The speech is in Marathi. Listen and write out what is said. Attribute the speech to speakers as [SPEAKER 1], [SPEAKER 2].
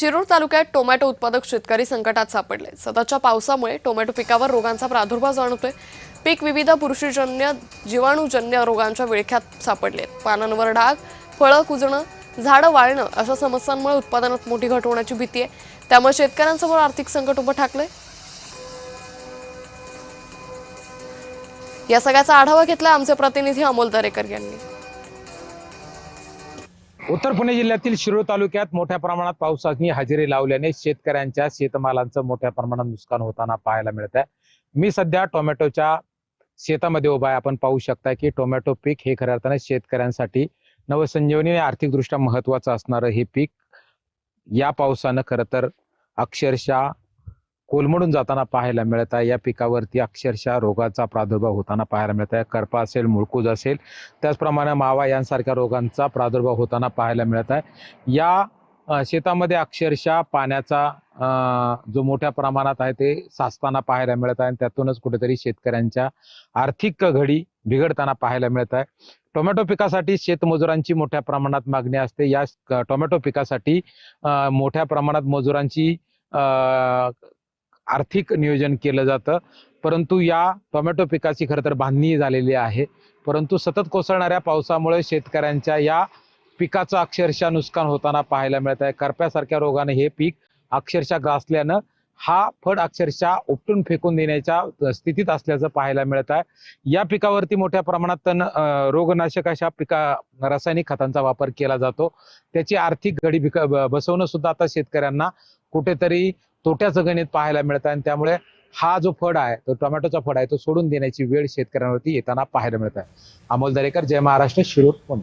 [SPEAKER 1] शिरूर तालुक्यात टोमॅटो उत्पादक शेतकरी संकटात सापडले। सततच्या पावसामुळे टोमॅटो पिकावर रोगांचा प्रादुर्भाव जाणवतोय। पीक विविध बुरशीजन्य जीवाणूजन्य रोगांच्या विळख्यात सापडले। पानांवर डाग, फळं कुजणं, झाडं वाळणं अशा समस्यांमुळे उत्पादनात मोठी घट होण्याची भीती आहे। त्यामुळे शेतकऱ्यांसमोर आर्थिक संकट उभं ठाकलंय। या सगळ्याचा आढावा घेतला आमचे प्रतिनिधी अमोल दरेकर यांनी।
[SPEAKER 2] उत्तर पुणे जिल्ह्यातील शिरूर तालुक्यात मोठ्या प्रमाणात पावसाची हजेरी लावल्याने शेतकऱ्यांच्या शेतमालांचं मोठ्या प्रमाणात नुकसान होताना पाहायला मिळत आहे। मी सध्या टोमॅटोच्या शेतामध्ये उभा आहे। आपण पाहू शकता की टोमॅटो पीक हे खऱ्या अर्थाने शेतकऱ्यांसाठी नवसंजीवनी आणि आर्थिकदृष्ट्या महत्त्वाचं असणारं हे पीक या पावसानं खरं तर अक्षरशः कोलमडून जाताना पाहायला मिळत आहे। या पिकावरती अक्षरशः रोगाचा प्रादुर्भाव होताना पाहायला मिळत आहे। करपा असेल, मुळकूज असेल, त्याचप्रमाणे मावा यांसारख्या रोगांचा प्रादुर्भाव होताना पाहायला मिळत आहे। या शेतामध्ये अक्षरशः पाण्याचा जो मोठ्या प्रमाणात आहे ते साचताना पाहायला मिळत आहे। त्यातूनच कुठेतरी शेतकऱ्यांच्या आर्थिक घडी बिघडताना पाहायला मिळत आहे। टोमॅटो पिकासाठी शेतमजुरांची मोठ्या प्रमाणात मागणी असते। या टोमॅटो पिकासाठी मोठ्या प्रमाणात मजुरांची आर्थिक नियोजन केलं जातं, परंतु या टोमॅटो पिकाची खरं तर बांधणी झालेली आहे। परंतु सतत कोसळणाऱ्या पावसामुळे शेतकऱ्यांच्या या पिकाचं अक्षरशः नुकसान होताना पाहायला मिळत आहे। करप्यासारख्या रोगाने हे पीक अक्षरशः ग्रासल्यानं हा फळ अक्षरशः उपटून फेकून देण्याच्या स्थितीत असल्याचं पाहायला मिळत आहे। या पिकावरती मोठ्या प्रमाणात रोगनाशक अशा रासायनिक खतांचा वापर केला जातो। त्याची आर्थिक घडी बसवणं सुद्धा आता शेतकऱ्यांना कुठेतरी तोट्याचं गणित पाहायला मिळत आहे। आणि त्यामुळे हा जो फळ आहे, तो टोमॅटोचा फळ आहे, तो सोडून देण्याची वेळ शेतकऱ्यांवरती येताना पाहायला मिळत आहे। अमोल दरेकर, जय महाराष्ट्र, शिरूर, पुणे।